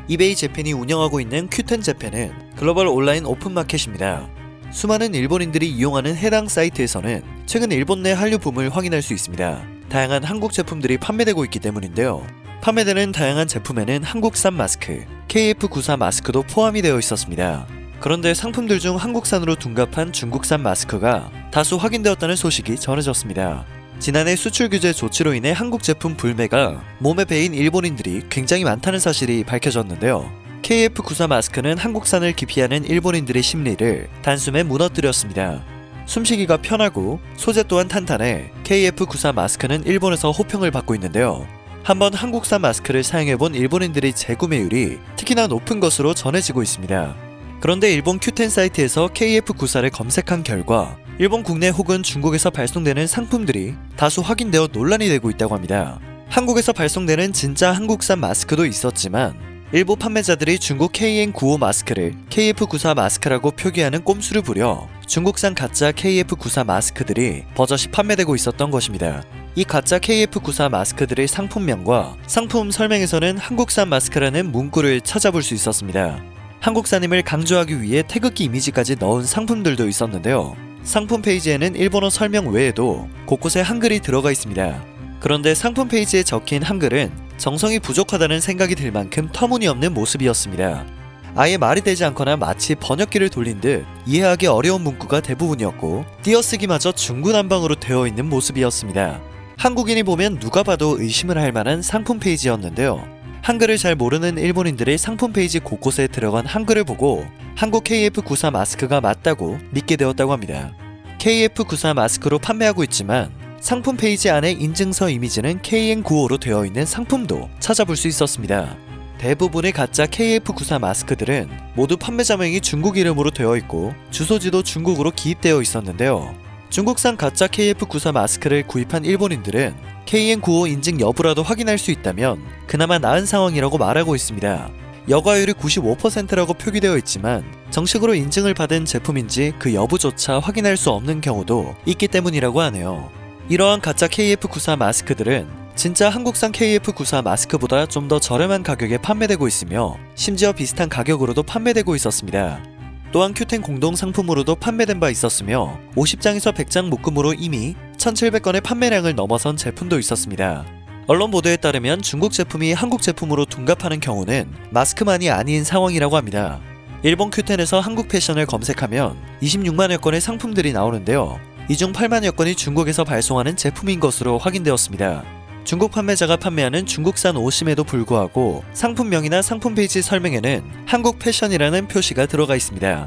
이베이 재팬이 운영하고 있는 큐텐 재팬은 글로벌 온라인 오픈마켓입니다. 수많은 일본인들이 이용하는 해당 사이트에서는 최근 일본 내 한류 붐을 확인할 수 있습니다. 다양한 한국 제품들이 판매되고 있기 때문인데요. 판매되는 다양한 제품에는 한국산 마스크, KF94 마스크도 포함이 되어 있었습니다. 그런데 상품들 중 한국산으로 둔갑한 중국산 마스크가 다수 확인되었다는 소식이 전해졌습니다. 지난해 수출 규제 조치로 인해 한국 제품 불매가 몸에 배인 일본인들이 굉장히 많다는 사실이 밝혀졌는데요. KF94 마스크는 한국산을 기피하는 일본인들의 심리를 단숨에 무너뜨렸습니다. 숨쉬기가 편하고 소재 또한 탄탄해 KF94 마스크는 일본에서 호평을 받고 있는데요. 한번 한국산 마스크를 사용해본 일본인들의 재구매율이 특히나 높은 것으로 전해지고 있습니다. 그런데 일본 큐텐 사이트에서 KF94를 검색한 결과 일본 국내 혹은 중국에서 발송되는 상품들이 다수 확인되어 논란이 되고 있다고 합니다. 한국에서 발송되는 진짜 한국산 마스크도 있었지만 일부 판매자들이 중국 KN95 마스크를 KF94 마스크라고 표기하는 꼼수를 부려 중국산 가짜 KF94 마스크들이 버젓이 판매되고 있었던 것입니다. 이 가짜 KF94 마스크들의 상품명과 상품 설명에서는 한국산 마스크라는 문구를 찾아볼 수 있었습니다. 한국산임을 강조하기 위해 태극기 이미지까지 넣은 상품들도 있었는데요. 상품 페이지에는 일본어 설명 외에도 곳곳에 한글이 들어가 있습니다. 그런데 상품 페이지에 적힌 한글은 정성이 부족하다는 생각이 들 만큼 터무니없는 모습이었습니다. 아예 말이 되지 않거나 마치 번역기를 돌린 듯 이해하기 어려운 문구가 대부분이었고 띄어쓰기마저 중구난방으로 되어 있는 모습이었습니다. 한국인이 보면 누가 봐도 의심을 할 만한 상품 페이지였는데요. 한글을 잘 모르는 일본인들의 상품 페이지 곳곳에 들어간 한글을 보고 한국 KF94 마스크가 맞다고 믿게 되었다고 합니다. KF94 마스크로 판매하고 있지만 상품 페이지 안에 인증서 이미지는 KN95로 되어 있는 상품도 찾아볼 수 있었습니다. 대부분의 가짜 KF94 마스크들은 모두 판매자명이 중국 이름으로 되어 있고 주소지도 중국으로 기입되어 있었는데요. 중국산 가짜 KF94 마스크를 구입한 일본인들은 KN95 인증 여부라도 확인할 수 있다면 그나마 나은 상황이라고 말하고 있습니다. 여과율이 95%라고 표기되어 있지만 정식으로 인증을 받은 제품인지 그 여부조차 확인할 수 없는 경우도 있기 때문이라고 하네요. 이러한 가짜 KF94 마스크들은 진짜 한국산 KF94 마스크보다 좀 더 저렴한 가격에 판매되고 있으며 심지어 비슷한 가격으로도 판매되고 있었습니다. 또한 큐텐 공동 상품으로도 판매된 바 있었으며 50장에서 100장 묶음으로 이미 1700건의 판매량을 넘어선 제품도 있었습니다. 언론 보도에 따르면 중국 제품이 한국 제품으로 둔갑하는 경우는 마스크만이 아닌 상황이라고 합니다. 일본 큐텐에서 한국 패션을 검색하면 26만여 건의 상품들이 나오는데요. 이 중 8만여 건이 중국에서 발송하는 제품인 것으로 확인되었습니다. 중국 판매자가 판매하는 중국산 옷임에도 불구하고 상품명이나 상품 페이지 설명에는 한국 패션이라는 표시가 들어가 있습니다.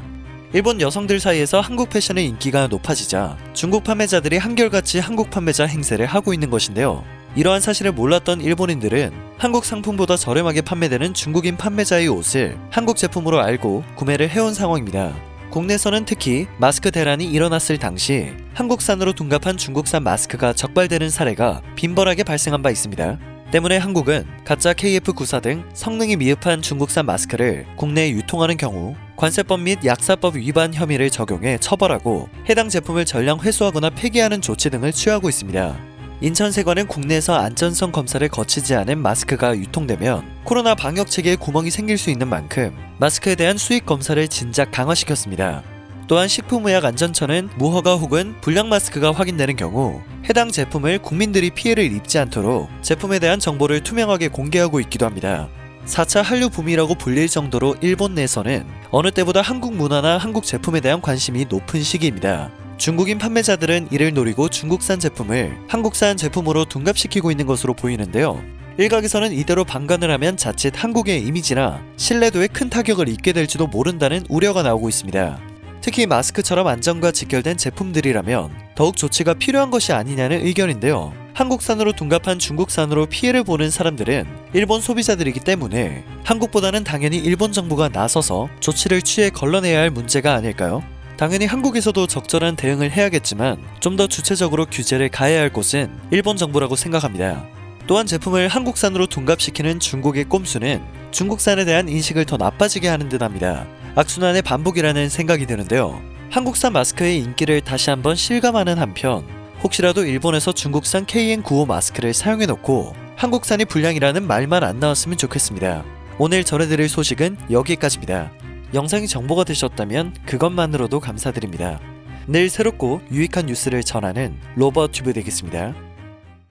일본 여성들 사이에서 한국 패션의 인기가 높아지자 중국 판매자들이 한결같이 한국 판매자 행세를 하고 있는 것인데요. 이러한 사실을 몰랐던 일본인들은 한국 상품보다 저렴하게 판매되는 중국인 판매자의 옷을 한국 제품으로 알고 구매를 해온 상황입니다. 국내에서는 특히 마스크 대란이 일어났을 당시 한국산으로 둔갑한 중국산 마스크가 적발되는 사례가 빈번하게 발생한 바 있습니다. 때문에 한국은 가짜 KF94 등 성능이 미흡한 중국산 마스크를 국내에 유통하는 경우 관세법 및 약사법 위반 혐의를 적용해 처벌하고 해당 제품을 전량 회수하거나 폐기하는 조치 등을 취하고 있습니다. 인천세관은 국내에서 안전성 검사를 거치지 않은 마스크가 유통되면 코로나 방역 체계에 구멍이 생길 수 있는 만큼 마스크에 대한 수익 검사를 진작 강화시켰습니다. 또한 식품의약안전처는 무허가 혹은 불량 마스크가 확인되는 경우 해당 제품을 국민들이 피해를 입지 않도록 제품에 대한 정보를 투명하게 공개하고 있기도 합니다. 4차 한류 붐이라고 불릴 정도로 일본 내에서는 어느 때보다 한국 문화나 한국 제품에 대한 관심이 높은 시기입니다. 중국인 판매자들은 이를 노리고 중국산 제품을 한국산 제품으로 둔갑시키고 있는 것으로 보이는데요. 일각에서는 이대로 방관을 하면 자칫 한국의 이미지나 신뢰도에 큰 타격을 입게 될지도 모른다는 우려가 나오고 있습니다. 특히 마스크처럼 안전과 직결된 제품들이라면 더욱 조치가 필요한 것이 아니냐는 의견인데요. 한국산으로 둔갑한 중국산으로 피해를 보는 사람들은 일본 소비자들이기 때문에 한국보다는 당연히 일본 정부가 나서서 조치를 취해 걸러내야 할 문제가 아닐까요? 당연히 한국에서도 적절한 대응을 해야겠지만 좀 더 주체적으로 규제를 가해야 할 곳은 일본 정부라고 생각합니다. 또한 제품을 한국산으로 둔갑시키는 중국의 꼼수는 중국산에 대한 인식을 더 나빠지게 하는 듯 합니다. 악순환의 반복이라는 생각이 드는데요. 한국산 마스크의 인기를 다시 한번 실감하는 한편 혹시라도 일본에서 중국산 KN95 마스크를 사용해놓고 한국산이 불량이라는 말만 안 나왔으면 좋겠습니다. 오늘 전해드릴 소식은 여기까지입니다. 영상이 정보가 되셨다면 그것만으로도 감사드립니다. 늘 새롭고 유익한 뉴스를 전하는 로버튜브 되겠습니다.